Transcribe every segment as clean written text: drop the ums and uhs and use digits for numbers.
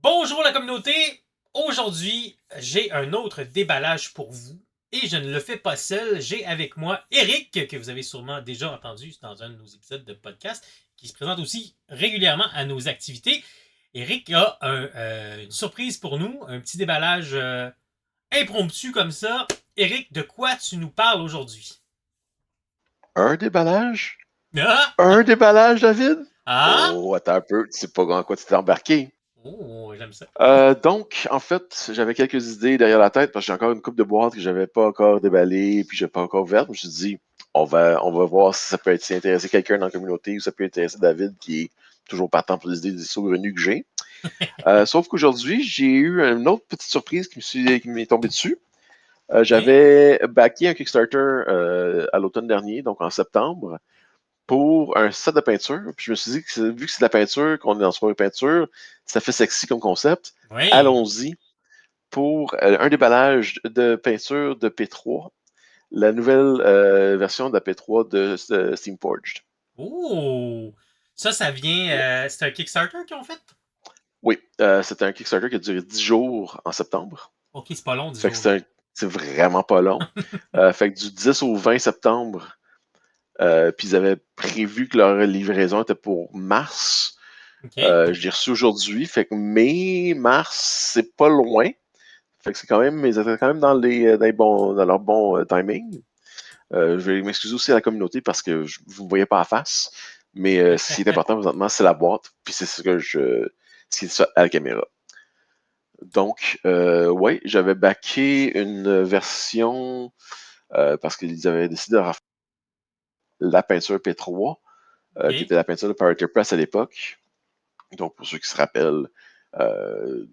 Bonjour la communauté! Aujourd'hui, j'ai un autre déballage pour vous. Et je ne le fais pas seul, j'ai avec moi Eric, que vous avez sûrement déjà entendu dans un de nos épisodes de podcast, qui se présente aussi régulièrement à nos activités. Eric a une surprise pour nous, un petit déballage impromptu comme ça. Eric, de quoi tu nous parles aujourd'hui? Un déballage? Ah! Un déballage, David? Ah! Oh, attends un peu, tu sais pas dans quoi tu t'es embarqué. Oh, j'aime ça. Donc, en fait, j'avais quelques idées derrière la tête parce que j'ai encore une coupe de boîtes que j'avais pas encore déballée puis j'ai pas encore ouverte. Je me suis dit, on va voir si ça peut intéresser quelqu'un dans la communauté ou ça peut intéresser David qui est toujours partant pour les idées saugrenues que j'ai. Sauf qu'aujourd'hui, j'ai eu une autre petite surprise qui m'est tombée dessus. OK. J'avais backé un Kickstarter à l'automne dernier, donc en septembre, pour un set de peinture. Puis je me suis dit que vu que c'est de la peinture, qu'on est dans soirée peinture, ça fait sexy comme concept. Oui. Allons-y pour un déballage de peinture de P3, la nouvelle version de la P3 de Steamforged. Oh! Ça vient. C'est un Kickstarter qu'ils ont fait? Oui, c'était un Kickstarter qui a duré 10 jours en septembre. Ok, c'est pas long, 10 Fait que jours, là. c'est vraiment pas long. Fait que du 10 au 20 septembre, puis ils avaient prévu que leur livraison était pour mars. Ok. Je l'ai reçu aujourd'hui, fait que mai, mars, c'est pas loin. Fait que c'est quand même, ils étaient quand même dans leur bon timing. Je vais m'excuser aussi à la communauté parce que vous ne me voyez pas à face. Mais ce qui est important présentement, c'est la boîte. Puis c'est ce qui est à la caméra. Donc, ouais, j'avais backé une version parce qu'ils avaient décidé de refaire la peinture P3, qui Ok. était la peinture de Pirate Press à l'époque. Donc, pour ceux qui se rappellent, euh,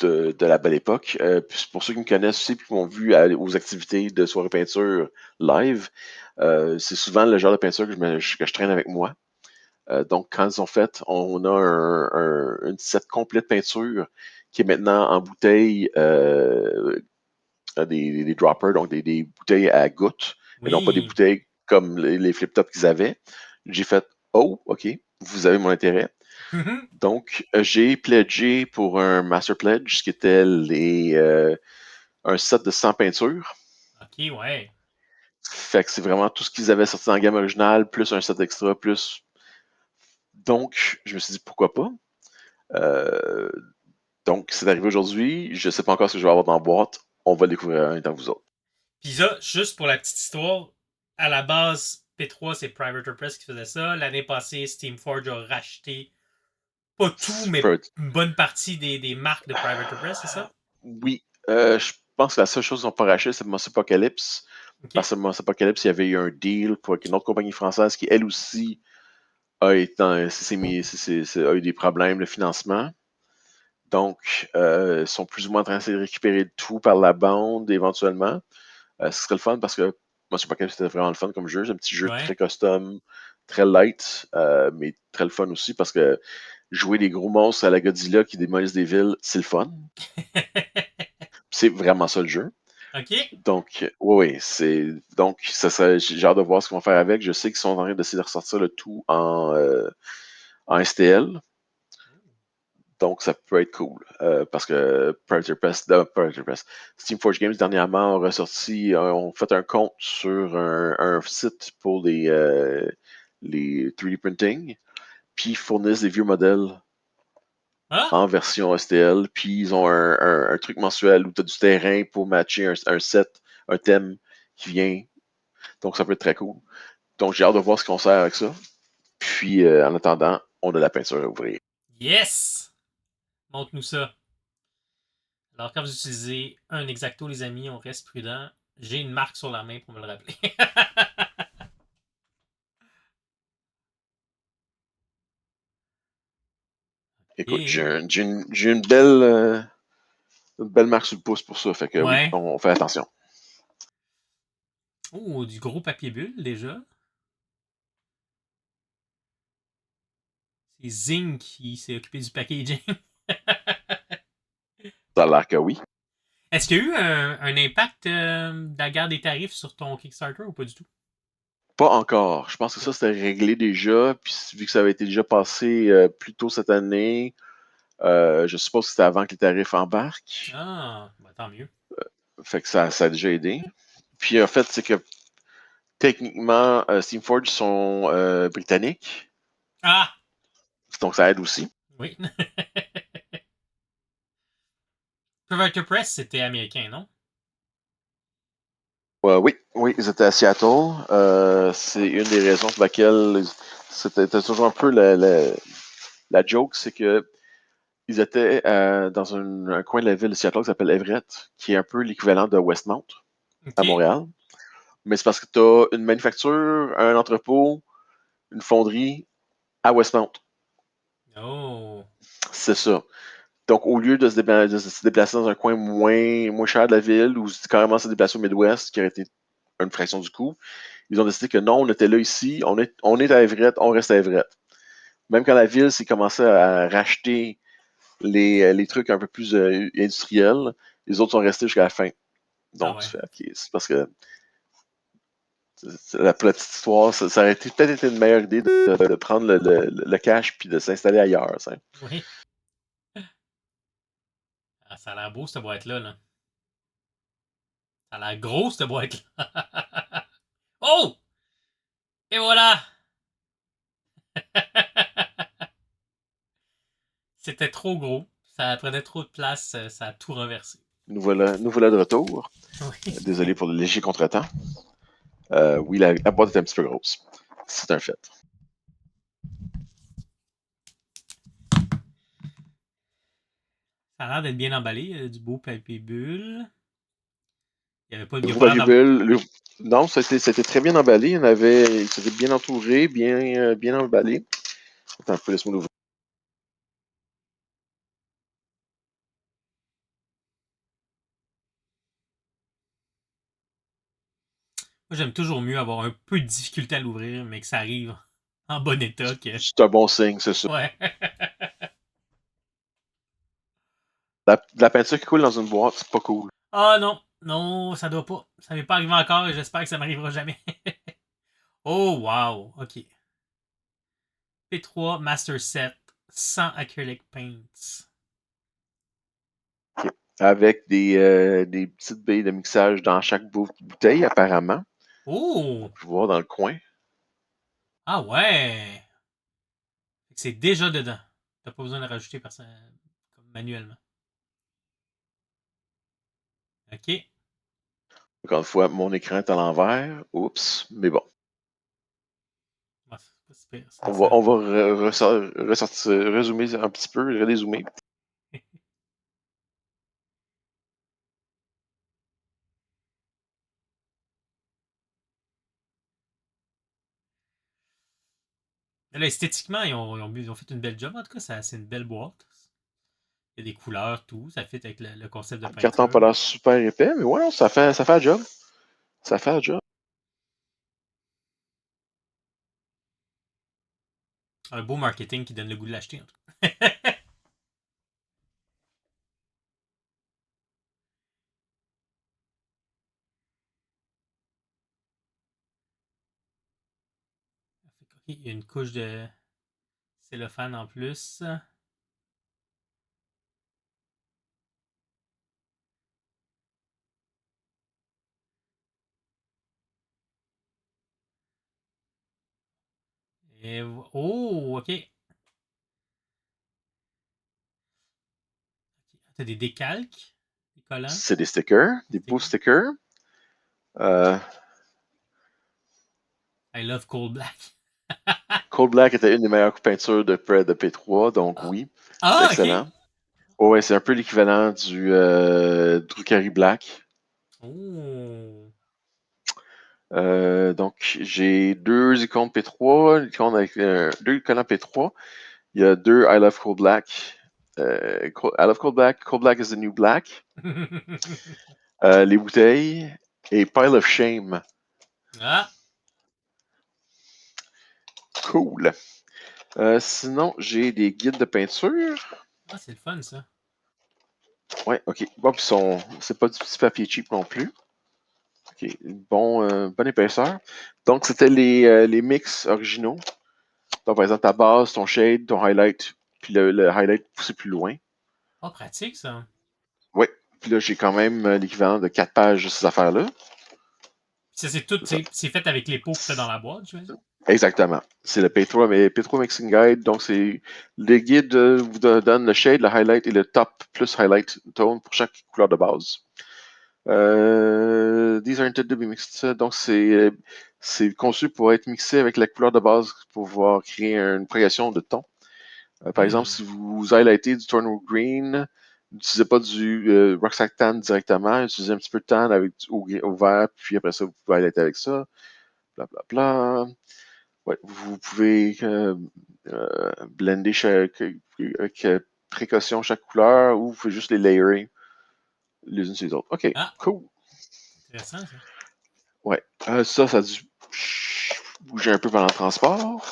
de la belle époque. Puis pour ceux qui me connaissent aussi et qui m'ont vu aux activités de soirée peinture live, c'est souvent le genre de peinture que je traîne avec moi. Donc, quand ils ont fait, on a une set complète de peinture qui est maintenant en bouteille, des droppers, donc des bouteilles à gouttes, et non pas des Oui. bouteilles comme les flip-tops qu'ils avaient. J'ai fait, oh, OK, vous avez mon intérêt. Donc, j'ai pledgé pour un Master Pledge, ce qui était un set de 100 peintures. Ok, ouais. Fait que c'est vraiment tout ce qu'ils avaient sorti en gamme originale, plus un set extra, plus. Donc, je me suis dit pourquoi pas. Euh, donc, c'est arrivé aujourd'hui. Je sais pas encore ce que je vais avoir dans la boîte. On va le découvrir un temps vous autres. Puis ça, juste pour la petite histoire, à la base, P3, c'est Private Press qui faisait ça. L'année passée, Steamforge a racheté, pas tout, mais une bonne partie des marques de Private Press, c'est ça? Oui, je pense que la seule chose qu'ils n'ont pas racheté, c'est Moss Apocalypse. Ok. Parce que Moss Apocalypse, il y avait eu un deal pour une autre compagnie française qui, elle aussi, a eu des problèmes de financement. Donc, ils sont plus ou moins en train de récupérer tout par la bande éventuellement. Ce serait le fun parce que moi, je sais pas quel c'était vraiment le fun comme jeu. C'est un petit jeu Ouais. très custom, très light, mais très le fun aussi parce que jouer des gros monstres à la Godzilla qui démolissent des villes, c'est le fun. C'est vraiment ça le jeu. ok. Donc, oui, donc j'ai hâte de voir ce qu'ils vont faire avec. Je sais qu'ils sont en train d'essayer de ressortir le tout en STL. Donc, ça peut être cool. Parce que Predator Press, Steamforge Games, dernièrement, ont ressorti, ont fait un compte sur un site pour les 3D printing, puis ils fournissent des vieux modèles Ah! en version STL, puis ils ont un truc mensuel où tu as du terrain pour matcher un set, un thème qui vient. Donc, ça peut être très cool. Donc, j'ai hâte de voir ce qu'on sert avec ça. Puis, en attendant, on a la peinture à ouvrir. Yes! Montre-nous ça. Alors, quand vous utilisez un exacto, les amis, on reste prudent. J'ai une marque sur la main pour me le rappeler. Écoute, Et j'ai une belle marque sur le pouce pour ça. Fait que oui, ouais. on fait attention. Oh, du gros papier bulle déjà. C'est Zing qui s'est occupé du packaging. Ça a l'air que oui. Est-ce qu'il y a eu un impact de la guerre des tarifs sur ton Kickstarter ou pas du tout? Pas encore. Je pense que ça, c'était réglé déjà. Puis vu que ça avait été déjà passé plus tôt cette année, je suppose que c'était avant que les tarifs embarquent. Ah, bah, tant mieux. Fait que ça a déjà aidé. Puis en fait, c'est que techniquement, Steamforge sont britanniques. Ah! Donc ça aide aussi. Oui. Perverter Press, c'était américain, non? Oui, oui, ils étaient à Seattle. C'est une des raisons pour laquelle c'était toujours un peu la joke, c'est que ils étaient dans un coin de la ville de Seattle qui s'appelle Everett, qui est un peu l'équivalent de Westmount Ok. à Montréal. Mais c'est parce que tu as une manufacture, un entrepôt, une fonderie à Westmount. Oh. C'est ça. Donc, au lieu de se déplacer dans un coin moins cher de la ville ou carrément se déplacer au Midwest, qui aurait été une fraction du coût, ils ont décidé que non, on était là ici, on est à Everett, on reste à Everett. Même quand la ville s'est commencée à racheter les trucs un peu plus industriels, les autres sont restés jusqu'à la fin. Ah Donc, tu ouais. fais, OK, c'est parce que pour la petite histoire, ça aurait peut-être été une meilleure idée de prendre le cash puis de s'installer ailleurs. Ça. Oui. Ah, ça a l'air beau, cette boîte-là, là. Ça a l'air gros, cette boîte-là. Oh! Et voilà! C'était trop gros. Ça prenait trop de place. Ça a tout renversé. Nous voilà de retour. Oui. Désolé pour le léger contretemps. Oui, la boîte est un petit peu grosse. C'est un fait. Ça a l'air d'être bien emballé. Du beau papier bulle. Il Le y a gros pas l'air papier d'avoir. bulle, non, ça a été très bien emballé. Il s'était bien entouré, bien emballé. Attends un peu, laisse-moi l'ouvrir. Moi, j'aime toujours mieux avoir un peu de difficulté à l'ouvrir, mais que ça arrive en bon état que. C'est un bon signe, c'est ça. Ouais. La peinture qui coule dans une boîte, c'est pas cool. Ah non, non, ça doit pas. Ça m'est pas arrivé encore et j'espère que ça m'arrivera jamais. Oh wow, ok. P3 Master Set sans acrylic paints. Avec des petites billes de mixage dans chaque bouteille, apparemment. On Oh! peut voir dans le coin. Ah ouais! C'est déjà dedans. T'as pas besoin de rajouter comme manuellement. Ok. Encore une fois, mon écran est à l'envers. Oups, mais bon. Ah, c'est pas super, ça, On va, ça. on va ressortir, résumer un petit peu, redézoomer. Là, esthétiquement, ils ont fait une belle job. En tout cas, c'est une belle boîte. Il y a des couleurs, tout. Ça fit avec le concept de Le carton n'a pas peinture. l'air super épais, mais ouais, non, ça fait la job. Ça fait la job. Un beau marketing qui donne le goût de l'acheter, en tout cas. Ok, il y a une couche de cellophane en plus. Oh, ok. T'as des décalques, des collants, C'est des stickers, des beaux stickers. stickers. Euh, I love cold black. Cold Black était une des meilleures peintures de P3, donc Ah, oui, c'est ah, ok. excellent. Oh, ouais, c'est un peu l'équivalent du Drucari Black. Oh. Donc, j'ai deux icônes P3, deux collants P3. Il y a deux I Love Cold Black. I Love Cold Black is the New Black. Les bouteilles et Pile of Shame. Ah, Cool. Sinon, j'ai des guides de peinture. ah, c'est le fun, ça. Ouais, ok. Bon, puis c'est pas du petit papier cheap non plus. OK. Bonne épaisseur. Donc, c'était les mix originaux. Donc, par exemple, ta base, ton shade, ton highlight, puis le highlight poussé plus loin. Pas pratique, ça. Oui. Puis là, j'ai quand même l'équivalent de 4 pages de ces affaires-là. Ça, c'est tout, C'est ça. c'est fait avec les pots que t'as dans la boîte, j'imagine? Exactement. C'est le Petro Mixing Guide. Donc, c'est le guide vous donne le shade, le highlight et le top plus highlight tone pour chaque couleur de base. These are intended to be mixed. Donc, c'est conçu pour être mixé avec la couleur de base pour pouvoir créer une progression de ton. Par exemple, si vous highlightez du Torno Green, n'utilisez pas du Rucksack Tan directement, utilisez un petit peu de tan avec au vert, puis après ça, vous pouvez highlighter avec ça. Bla, bla, bla. Ouais, vous pouvez blender avec précaution chaque couleur ou vous pouvez juste les layerer les unes sur les autres. OK, Ah, cool. intéressant, ça. Ouais. Ça a dû bouger un peu pendant le transport.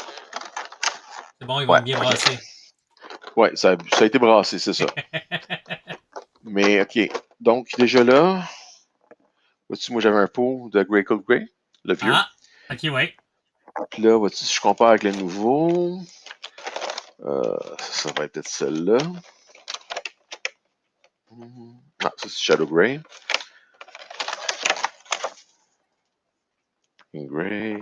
C'est bon, ils vont Ouais, être bien OK. brassés. Ouais, ça a été brassé, c'est ça. Mais OK. Donc, déjà là, vois-tu, moi j'avais un pot de Grey Coat Grey, le vieux. Ah, ok, ouais. Puis là, vois-tu, si je compare avec le nouveau, ça va être peut-être celle-là. Ah, ça c'est Shadow Grey. Grey.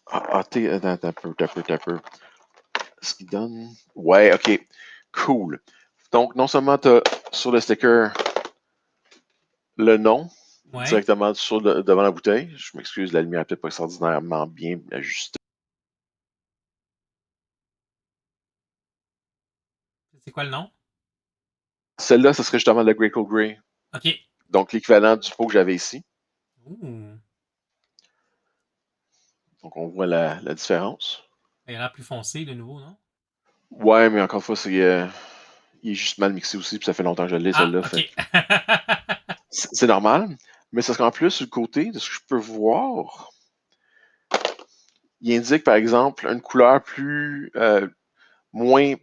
Attends, un peu. Ce qu'il donne. Ouais, ok. Cool. Donc, non seulement tu as sur le sticker le nom Ouais. directement devant la bouteille. Je m'excuse, la lumière n'est peut-être pas extraordinairement bien ajustée. C'est quoi le nom? Celle-là, ce serait justement le Grey Coat Grey. Ok. Donc, l'équivalent du pot que j'avais ici. Ouh. Donc, on voit la différence. Il a l'air plus foncé, le nouveau, non? Ouais, mais encore une fois, il est juste mal mixé aussi, puis ça fait longtemps que je l'ai, Ah, celle-là. ok. Fait c'est normal. Mais c'est qu'en plus, sur le côté, de ce que je peux voir, il indique, par exemple, une couleur moins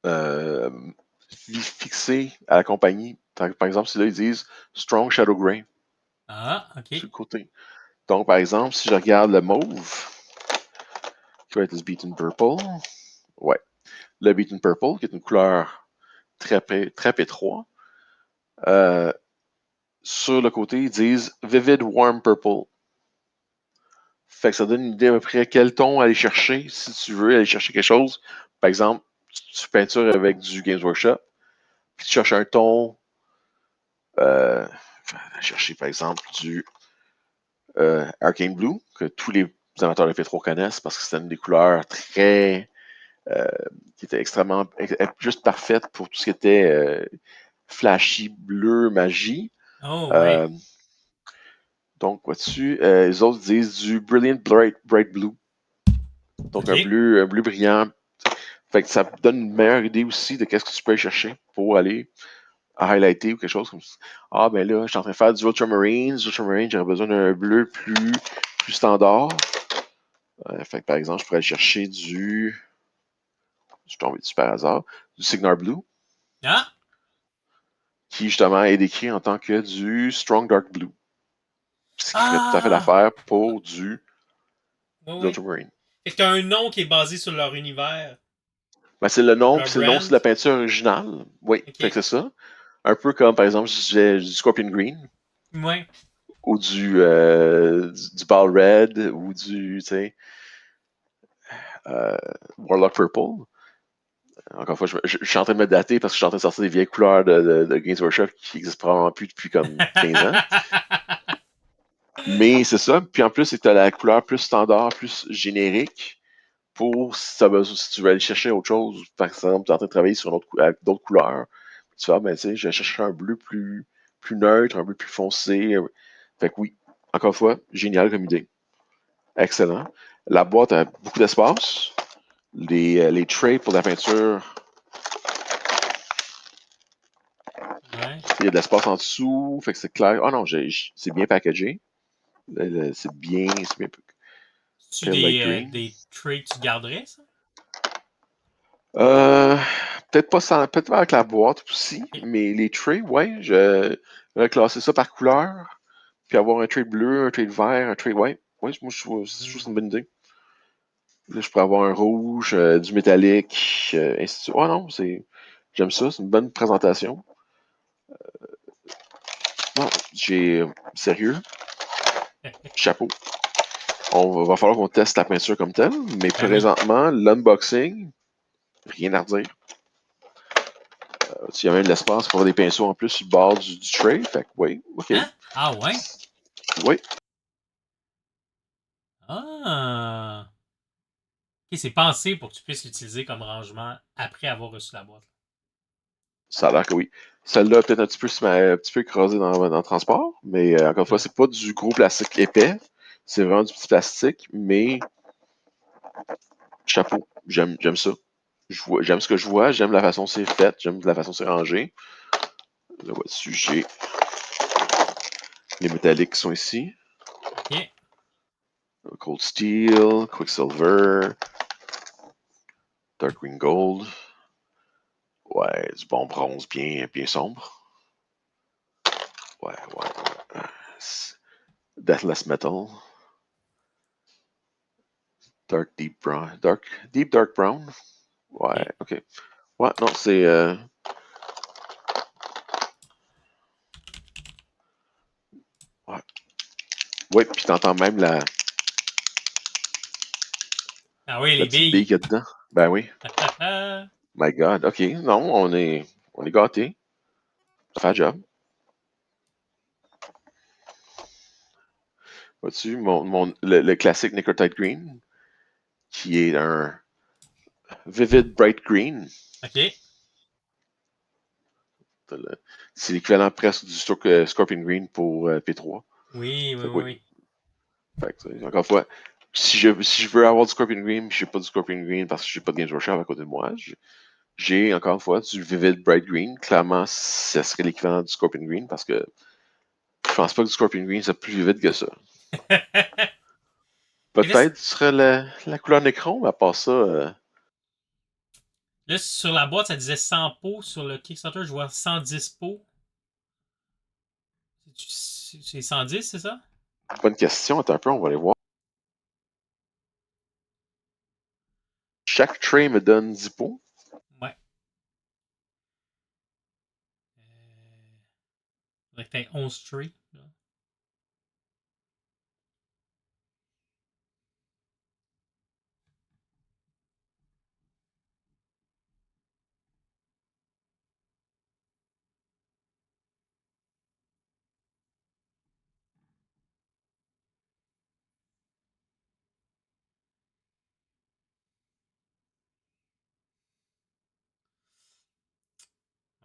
euh, fixée à la compagnie. Par exemple, si là, ils disent Strong Shadow Grey Ah, sur ok. le côté. Donc, par exemple, si je regarde le mauve, qui va être le Beaten Purple, ouais, le Beaten Purple, qui est une couleur très pétroie, euh, sur le côté, ils disent Vivid Warm Purple. Fait que ça donne une idée à peu près quel ton aller chercher si tu veux aller chercher quelque chose. Par exemple, tu peintures avec du Games Workshop, puis tu cherches un ton, aller chercher par exemple du Arcane Blue, que tous les amateurs de P3 connaissent parce que c'est une des couleurs euh, qui était extrêmement, juste parfaite pour tout ce qui était flashy, bleu, magie. Oh, ouais. Euh, donc, vois-tu, les autres disent du Brilliant Bright Blue. Donc, Ok. un bleu brillant. Fait que ça donne une meilleure idée aussi de qu'est-ce que tu peux aller chercher pour aller à highlighter ou quelque chose comme ça. Ah, ben là, je suis en train de faire du Ultramarine. Du Ultramarine, j'aurais besoin d'un bleu plus standard. Fait que, par exemple, je pourrais aller chercher je suis tombé dessus par hasard, du Signar Blue, Ah, qui justement est décrit en tant que du Strong Dark Blue. Ce qui ferait tout à fait ah! l'affaire pour du Oui, oui. Ultramarine. Fait que t'as un nom qui est basé sur leur univers, Ben, c'est le nom, leur puis c'est le nom aussi de brand. la peinture originale. Oui, fait Ok. que c'est ça. Un peu comme, par exemple, je disais du Scorpion Green, Ouais. ou du Ball Red, ou tu sais, euh, Warlock Purple. Encore une fois, je suis en train de me dater parce que je suis en train de sortir des vieilles couleurs de Games Workshop qui n'existent probablement plus depuis comme 15 ans. Mais c'est ça. Puis en plus, c'est la couleur plus standard, plus générique pour si tu veux aller chercher autre chose. Par exemple, tu es en train de travailler sur avec d'autres couleurs. Tu vas, ben, tu sais, je vais chercher un bleu plus neutre, un bleu plus foncé. Fait que oui, encore une fois, génial comme idée. Excellent. La boîte a beaucoup d'espace. Les trays pour la peinture, Ouais. il y a de l'espace en dessous. Fait que c'est clair. Oh non, c'est bien packagé. C'est bien C'est-tu pale light green. des traits que tu garderais, ça? Euh, peut-être pas avec la boîte aussi, Ok. mais les trays, ouais, je vais classer ça par couleur. puis avoir un trade bleu, un trade vert, un trade white. Oui, moi, je trouve que c'est une bonne idée. Là, je pourrais avoir un rouge, du métallique, ainsi de suite. Oh non, j'aime ça, c'est une bonne présentation. Non, sérieux, chapeau. Va falloir qu'on teste la peinture comme telle, mais Ben oui. présentement, l'unboxing, rien à redire. Il y a même de l'espace pour avoir des pinceaux en plus sur le bord du tray. Fait que oui, ok. Hein? Ah ouais? Oui, Ah! Ok, c'est pensé pour que tu puisses l'utiliser comme rangement après avoir reçu la boîte. ça a l'air que oui. Celle-là, peut-être un petit peu écrasée dans le transport, mais encore une fois, Ouais. c'est pas du gros plastique épais. C'est vraiment du petit plastique, mais chapeau. J'aime ça. J'aime ce que je vois, j'aime la façon c'est fait, j'aime la façon c'est rangé. Là, voici, j'ai les métalliques qui sont ici. Ok. Cold Steel, Quicksilver, Dark Green Gold. Ouais, du bon bronze bien sombre. Ouais. Deathless Metal. Dark Brown. Ouais, Ok. ok. Ouais, non, c'est. Ouais. Ouais, puis t'entends même Ah oui, la les petite bille billes. qu'il y a dedans. Ben oui. My God. Ok, non, on est gâtés. Ça fait le job. Vois-tu, le classique Nicotite Green, qui est un Vivid Bright Green. Ok. C'est l'équivalent presque du Scorpion Green pour P3. Oui, oui, Fait que oui, oui. oui. Fait que, encore une fois, si je veux avoir du Scorpion Green, je n'ai pas du Scorpion Green parce que j'ai pas de Games Workshop à côté de moi, j'ai encore une fois du Vivid Bright Green. Clairement, ça serait l'équivalent du Scorpion Green parce que je pense pas que du Scorpion Green soit plus vivide que ça. Et là, Peut-être ce serait la couleur Necron, mais à part ça, là, sur la boîte, ça disait 100 pots. Sur le Kickstarter, je vois 110 pots. C'est 110, c'est ça? bonne question. Attends un peu, on va aller voir. Chaque tray me donne 10 pots. Ouais. Faudrait que t'aies 11 trays.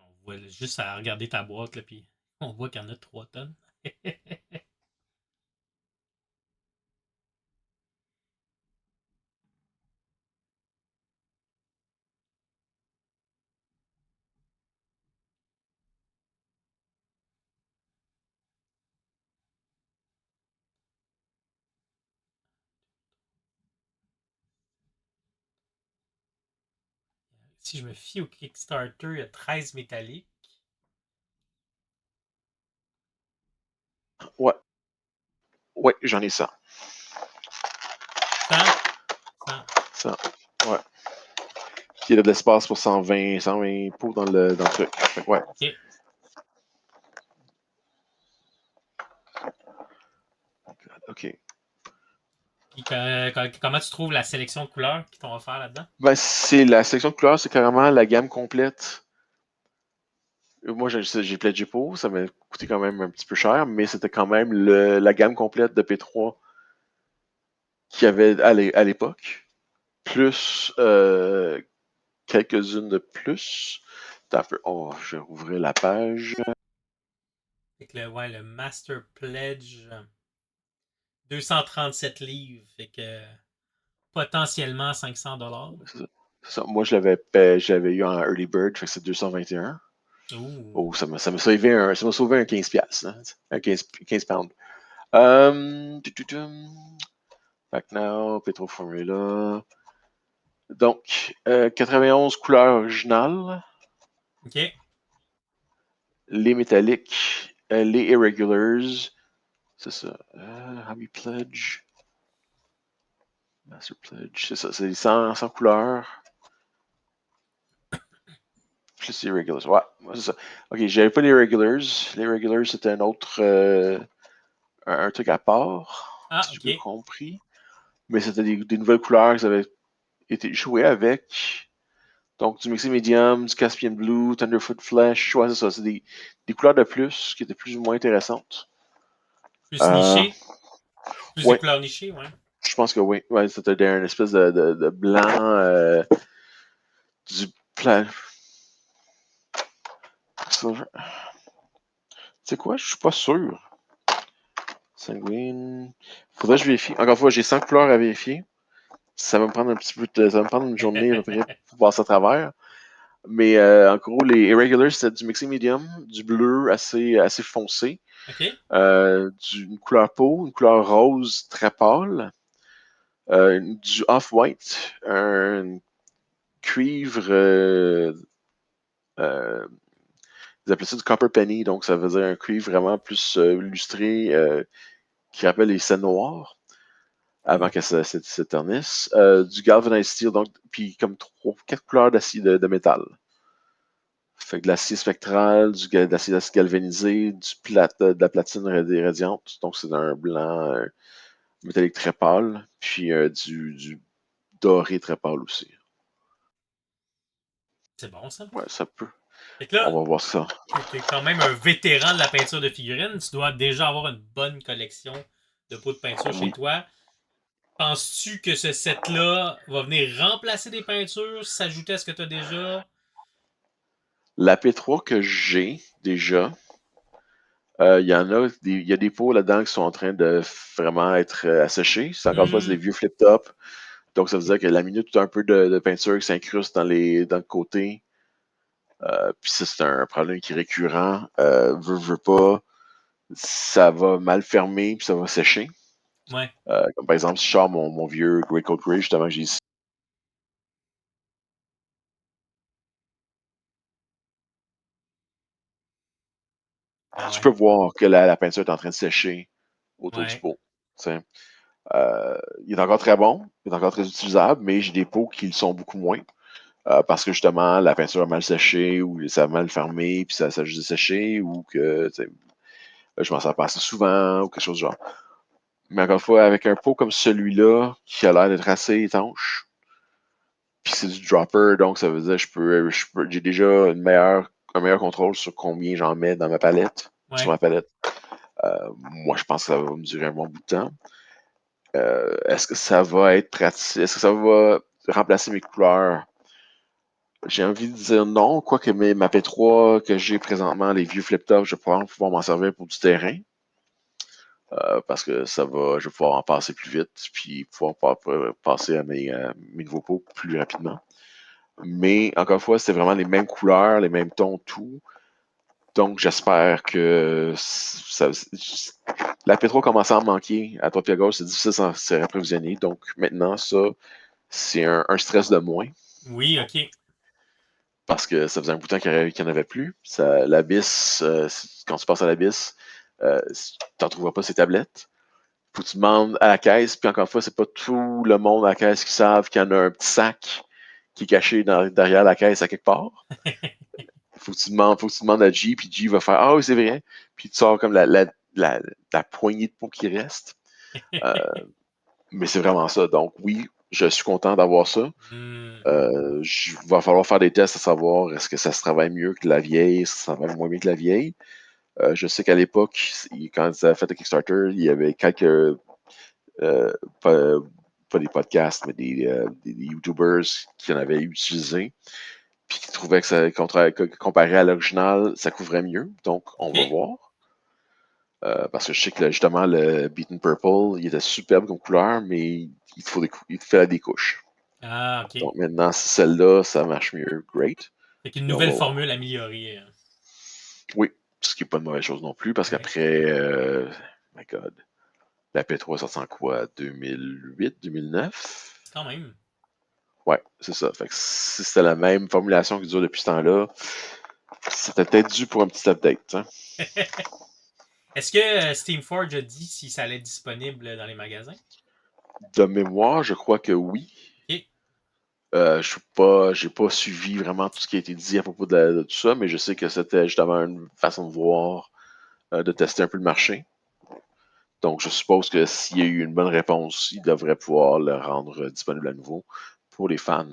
On voit juste à regarder ta boîte, là, puis on voit qu'il y en a 3 tonnes. Si je me fie au Kickstarter, il y a 13 métalliques. Ouais, ouais, j'en ai 100. 100? 100. 100. Ouais. Puis il y a de l'espace pour 120 pots dans le truc. Fait que ouais. Ok. OK. Puis comment tu trouves la sélection de couleurs qu'ils t'ont offert là-dedans? Ben, c'est la section de couleurs, c'est carrément la gamme complète. Moi, j'ai pledgé pour, ça m'a coûté quand même un petit peu cher, mais c'était quand même la gamme complète de P3 qu'il y avait à l'époque, plus quelques-unes de plus. Attends un peu. Oh, je vais rouvrir la page. Fait que ouais, le Master Pledge, 237 livres. Fait que potentiellement 500 $. C'est ça. Moi, j'avais eu en Early Bird, fait que c'est 221. Ouh. Oh, ça m'a sauvé un 15 piastres, hein, un 15 pounds. Back now, Petro Formula. Donc, 91 couleurs originales, Ok. les métalliques, les irregulars, C'est ça. Hobby Pledge. Master Pledge. C'est ça. C'est les 100 couleurs. Plus les regulars. Ouais, c'est ça. Ok, j'avais pas les regulars. Les regulars, c'était un autre. Un truc à part, Ah, si j'ai bien ok. compris. Mais c'était des nouvelles couleurs qui avaient été jouées avec. Donc, du Mixing Medium, du Caspian Blue, Thunderfoot Flash. Ouais, c'est ça. C'est des couleurs de plus qui étaient plus ou moins intéressantes. Plus Euh, niché. Plus de ouais, couleurs nichées, ouais. je pense que oui. Ouais, c'était une espèce de blanc, du plat. C'est quoi? Je suis pas sûr. Sanguine. Faudrait que je vérifie. Encore une fois, j'ai 100 couleurs à vérifier. Ça va me prendre un petit peu ça va me prendre une journée à peu près pour passer à travers. Mais en gros, les Irregulars, c'était du mixing medium, du bleu assez foncé, ok. une couleur peau, une couleur rose très pâle, du off-white, un cuivre, euh, ils appelaient ça du copper penny, donc ça veut dire un cuivre vraiment plus lustré, qui rappelle les scènes noires avant Ouh. que ça se ternisse. Du galvanized steel, donc, puis comme quatre couleurs d'acier de métal. Fait que de l'acier spectral, de l'acier galvanisé, de la platine radiante. Donc, c'est un blanc métallique très pâle. Puis du doré très pâle aussi. C'est bon, ça. Ouais, ça peut. Fait que On là, va voir ça. t'es quand même un vétéran de la peinture de figurines. Tu dois déjà avoir une bonne collection de pots de peinture chez Oui. toi. Penses-tu que ce set-là va venir remplacer des peintures, s'ajouter à ce que tu as déjà? La P3 que j'ai déjà, il y en a, il y a des pots là-dedans qui sont en train de vraiment être asséchés. C'est encore une fois, c'est des Hmm, vieux flip-top. Donc, ça veut dire que la minute, un peu de peinture qui s'incruste dans le côté. Puis ça, c'est un problème qui est récurrent. Veux pas, ça va mal fermer, puis ça va sécher. ouais. Comme par exemple, si je sors mon vieux Grey Coat Grey, justement, que j'ai ici, Ah tu ouais. peux voir que la peinture est en train de sécher autour du Ouais. pot. Tu sais. Il est encore très bon, il est encore très utilisable, mais j'ai des pots qui le sont beaucoup moins. Parce que justement, la peinture a mal séché, ou ça a mal fermé, puis ça a juste séché, ou que tu sais, je m'en sers pas assez souvent, ou quelque chose du genre. Mais encore une fois, avec un pot comme celui-là, qui a l'air d'être assez étanche, puis c'est du dropper, donc ça veut dire que j'ai déjà un meilleur contrôle sur combien j'en mets dans ma palette, sur Ouais. ma palette. Moi, je pense que ça va me durer un bon bout de temps. Est-ce que ça va être pratique? Est-ce que ça va remplacer mes couleurs? J'ai envie de dire non, quoique ma P3 que j'ai présentement, les vieux flip-tops, je vais pouvoir m'en servir pour du terrain. Parce que je vais pouvoir en passer plus vite, puis pouvoir passer à mes nouveaux pots plus rapidement. Mais encore une fois, c'était vraiment les mêmes couleurs, les mêmes tons, tout. Donc j'espère que la P3 commence à en manquer à droite et à gauche, c'est difficile de se réapprovisionner. Donc maintenant, ça, c'est un stress de moins. Oui, ok. Parce que ça faisait un bout de temps qu'il n'y en avait plus. L'abysse, quand tu passes à l'abysse, tu n'en trouveras pas ces tablettes. Faut que tu demandes à la caisse, puis encore une fois, c'est pas tout le monde à la caisse qui savent qu'il y en a un petit sac qui est caché derrière la caisse à quelque part. Faut que tu demandes à G, puis G va faire ah oui, c'est vrai. Puis tu sors comme la poignée de peau qui reste. Euh, mais c'est vraiment ça. Donc oui, je suis content d'avoir ça. Hmm. Il va falloir faire des tests à savoir est-ce que ça se travaille mieux que la vieille, est-ce que ça se travaille moins bien que la vieille. Je sais qu'à l'époque, quand ça a fait le Kickstarter, il y avait quelques euh, pas, pas des podcasts, mais des YouTubers qui en avaient utilisé, puis qui trouvaient que ça, comparé à l'original, ça couvrait mieux. Donc, on va Ok. voir. Parce que je sais que justement, le Beaten Purple, il était superbe comme couleur, mais il te fait des couches. Ah, ok. Donc maintenant, si celle-là, ça marche mieux, great. Fait qu'une Puis on va nouvelle voir. formule améliorée. Oui, ce qui n'est pas une mauvaise chose non plus, parce Ouais. qu'après, my God, la P3 sorti en quoi, 2008, 2009? Quand même. Ouais, c'est ça. Fait que si c'était la même formulation qui dure depuis ce temps-là, c'était peut-être dû pour un petit update, hein. Est-ce que Steamforge a dit si ça allait être disponible dans les magasins? De mémoire, je crois que oui. Ok. J'ai pas suivi vraiment tout ce qui a été dit à propos de tout ça, mais je sais que c'était justement une façon de voir, de tester un peu le marché. Donc, je suppose que s'il y a eu une bonne réponse, ils devraient pouvoir le rendre disponible à nouveau pour les fans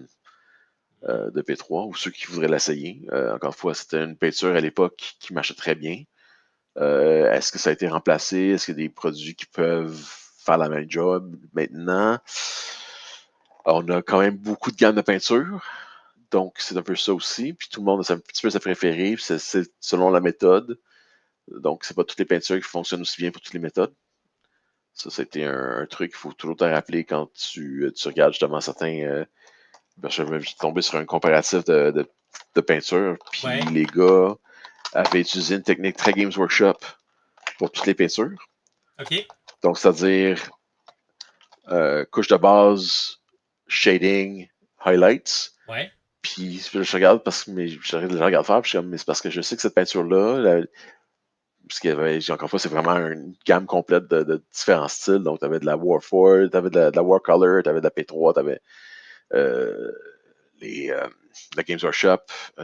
de P3 ou ceux qui voudraient l'essayer. Encore une fois, c'était une peinture à l'époque qui marchait très bien. Est-ce que ça a été remplacé? Est-ce qu'il y a des produits qui peuvent faire la même job maintenant? On a quand même beaucoup de gammes de peinture. Donc, c'est un peu ça aussi. Puis tout le monde a un petit peu sa préférée. C'est selon la méthode. Donc, c'est pas toutes les peintures qui fonctionnent aussi bien pour toutes les méthodes. Ça, c'était un truc qu'il faut toujours te rappeler quand tu regardes justement certains. Je suis tombé sur un comparatif de peinture. Puis Ouais. les gars avaient utilisé une technique très Games Workshop pour toutes les peintures. OK. Donc, c'est-à-dire couche de base, shading, highlights. Ouais. Puis je regarde parce que je regarde faire, puis mais c'est parce que je sais que cette peinture-là, parce qu'il y avait, encore une fois, c'est vraiment une gamme complète de différents styles. Donc, tu avais de la Warford, tu avais de la Warcolor, tu avais de la P3, tu avais euh, les, la Games Workshop,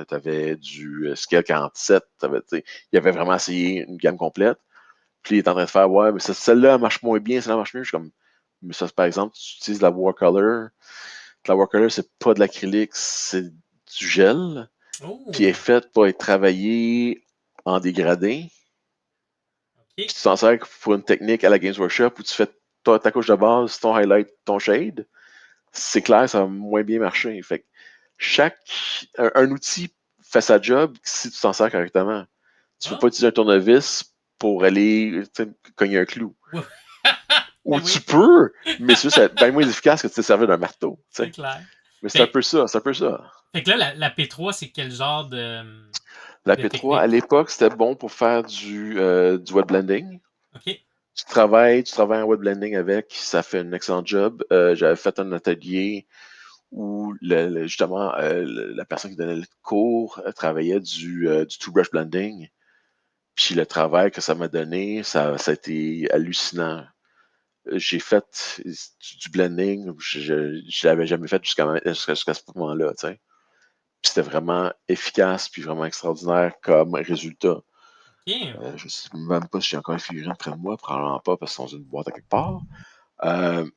tu avais du Scale 47, il y avait vraiment essayé une gamme complète. Puis il est en train de faire, ouais, mais celle-là marche moins bien, celle-là marche mieux. Je suis comme, mais ça, par exemple, tu utilises la Warcolor. La Warcolor, c'est pas de l'acrylique, c'est du gel, qui est Oh! faite pour être travaillée en dégradé. Puis OK. tu t'en sers pour une technique à la Games Workshop où tu fais ta couche de base, ton highlight, ton shade. C'est clair, ça va moins bien marcher. Fait que un outil fait sa job si tu t'en sers correctement. Tu peux Ah! pas utiliser un tournevis pour aller cogner un clou. Oui. Ou tu Oui, peux, mais c'est bien moins efficace que de te servir d'un marteau. c'est T'sais. clair. Mais c'est un Fait, peu ça, c'est un peu ça. fait que là, la P3, c'est quel genre La de P3, à technique? l'époque, c'était bon pour faire du wet blending. OK. Tu travailles en wet blending avec, ça fait un excellent job. J'avais fait un atelier où justement la personne qui donnait le cours travaillait du two-brush blending. Puis le travail que ça m'a donné, ça a été hallucinant. J'ai fait du blending, je ne l'avais jamais fait jusqu'à ce moment-là. T'sais. Puis c'était vraiment efficace, puis vraiment extraordinaire comme résultat. OK. Je ne sais même pas si j'ai encore une figurine près de moi, probablement pas parce qu'ils sont dans une boîte à quelque part. Euh,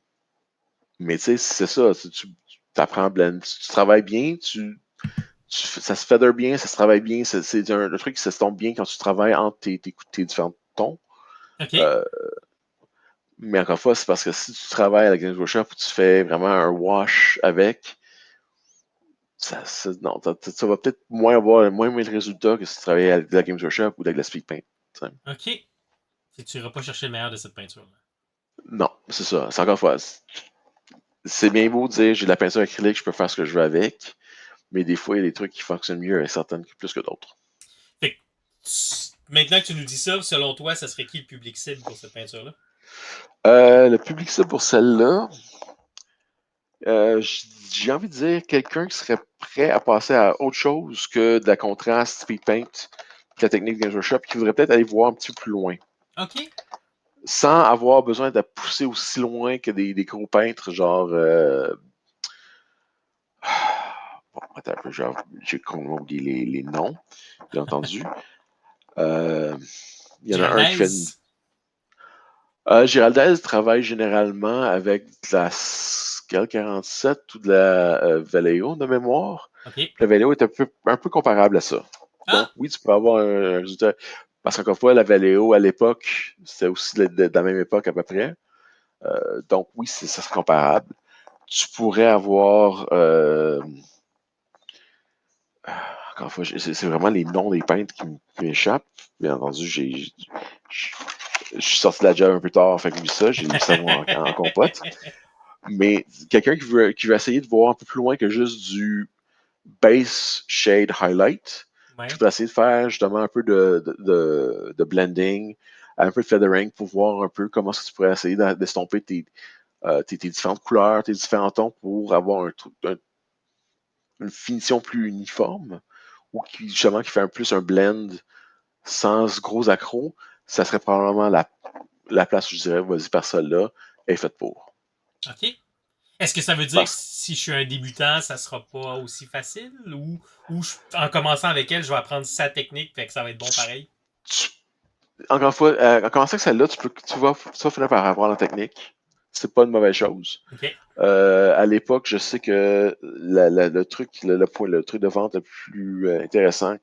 mais tu sais, c'est ça, tu apprends blend, tu travailles bien, ça se feather bien, ça se travaille bien, c'est un truc qui s'estompe bien quand tu travailles entre tes différents tons. OK. Euh, mais encore une fois, c'est parce que si tu travailles à la Games Workshop où tu fais vraiment un wash avec, non, ça va peut-être moins avoir moins le résultat que si tu travaillais à la Games Workshop ou avec la Speed Paint. T'sais. OK. C'est que tu n'iras pas chercher le meilleur de cette peinture-là. Non, c'est ça. C'est encore une fois, c'est bien beau de dire j'ai de la peinture acrylique, je peux faire ce que je veux avec, mais des fois, il y a des trucs qui fonctionnent mieux avec certaines plus que d'autres. Fait que, maintenant que tu nous dis ça, selon toi, ça serait qui le public cible pour cette peinture-là? Le public ça pour celle-là, j'ai envie de dire quelqu'un qui serait prêt à passer à autre chose que de la contraste, speed paint, de la technique de Games Workshop, qui voudrait peut-être aller voir un petit peu plus loin. OK. Sans avoir besoin de pousser aussi loin que des gros peintres, genre. Bon, attends un peu, j'ai complètement oublié les noms, bien entendu. Euh, Il y en a un qui fait une. Giraldez? Giraldez travaille généralement avec de la Scale 47 ou de la Vallejo de mémoire. OK. La Vallejo est un peu comparable à ça. Donc, Ah! oui, tu peux avoir un résultat. Parce qu'encore une fois, la Vallejo, à l'époque, c'était aussi de la même époque à peu près. Donc, oui, ça serait comparable. Tu pourrais avoir. Encore une fois, c'est vraiment les noms des peintres qui m'échappent. Bien entendu, je suis sorti de la job un peu tard, fait que oui, ça, j'ai mis ça en compote. Mais quelqu'un qui veut essayer de voir un peu plus loin que juste du base shade highlight, qui Ouais. veut essayer de faire justement un peu de blending, un peu de feathering pour voir un peu comment est-ce que tu pourrais essayer d'estomper tes différentes couleurs, tes différents tons pour avoir une finition plus uniforme ou justement qui fait plus un blend sans ce gros accro, ça serait probablement la place où je dirais, vas-y par celle-là, est faite pour. OK. Est-ce que ça veut dire que Parce si je suis un débutant, ça sera pas aussi facile? Ou en commençant avec elle, je vais apprendre sa technique, fait que ça va être bon pareil? encore une fois, en commençant avec celle-là, tu vas finir par avoir la technique. C'est pas une mauvaise chose. OK. À l'époque, je sais que le truc, le truc de vente le plus intéressant,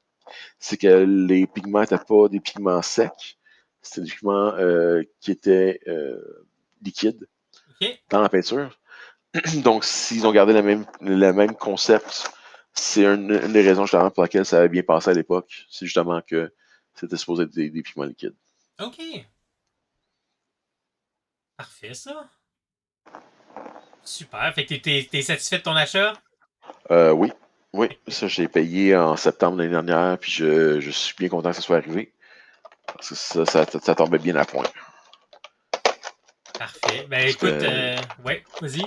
c'est que les pigments n'étaient pas des pigments secs, c'était des pigments qui étaient liquides OK. dans la peinture. Donc, s'ils ont gardé le même concept, c'est une des raisons justement pour laquelle ça avait bien passé à l'époque. C'est justement que c'était supposé être des pigments liquides. OK. Parfait, ça. Super. Fait que t'es satisfait de ton achat? Oui, oui, ça j'ai payé en septembre l'année dernière, puis je suis bien content que ça soit arrivé. Parce que ça tombait bien à point. Parfait. Ben Parce écoute, que ouais, vas-y.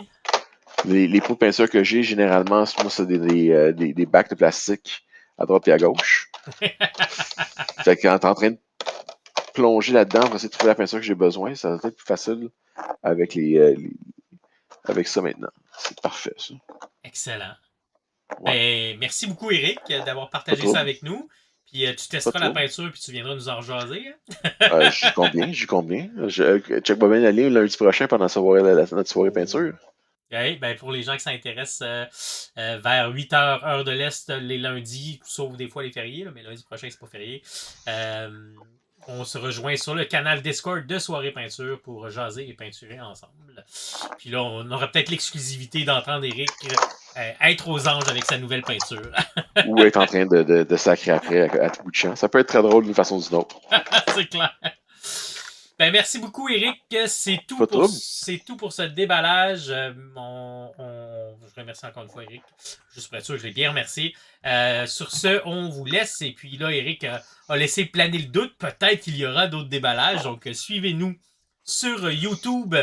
les pots de peinture que j'ai, généralement, moi, c'est des bacs de plastique à droite et à gauche. Fait que quand t'es en train de plonger là-dedans pour essayer de trouver la peinture que j'ai besoin, ça va être plus facile avec avec ça maintenant. C'est parfait, ça. Excellent. Ouais. Ben, merci beaucoup, Eric, d'avoir Pas de partagé ça trouble. avec nous. Puis tu Pas de testeras la trouble. peinture, puis tu viendras nous en rejaser. Hein? J'y combien, j'y combien. Check pas bien aller lundi prochain pendant notre soirée Oh. peinture. Ouais, ben pour les gens qui s'intéressent, vers 8h, heure de l'Est, les lundis, sauf des fois les fériés, là, mais lundi prochain, c'est pas férié. On se rejoint sur le canal Discord de Soirée Peinture pour jaser et peinturer ensemble. Puis là, on aura peut-être l'exclusivité d'entendre Eric être aux anges avec sa nouvelle peinture. Ou être en train de sacrer après à tout bout de champ. Ça peut être très drôle d'une façon ou d'une autre. C'est clair. Ben, merci beaucoup, Eric. Pas de trouble. C'est tout pour ce déballage. Je remercie encore une fois, Eric. Juste pour être sûr, je l'ai bien remercié. Sur ce, on vous laisse. Et puis là, Eric a laissé planer le doute. Peut-être qu'il y aura d'autres déballages. Donc, suivez-nous sur YouTube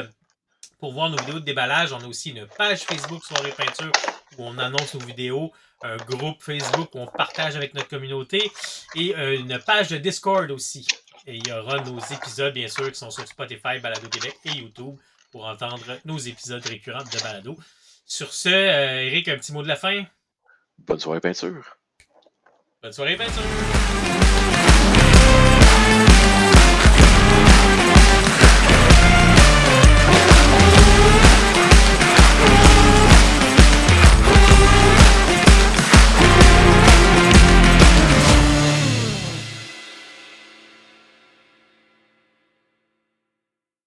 pour voir nos vidéos de déballage. On a aussi une page Facebook Soirée Peinture où on annonce nos vidéos, un groupe Facebook où on partage avec notre communauté et une page de Discord aussi. Et il y aura nos épisodes, bien sûr, qui sont sur Spotify, Balado Québec et YouTube pour entendre nos épisodes récurrents de Balado. Sur ce, Eric, un petit mot de la fin? Bonne soirée peinture. Bonne soirée, peinture!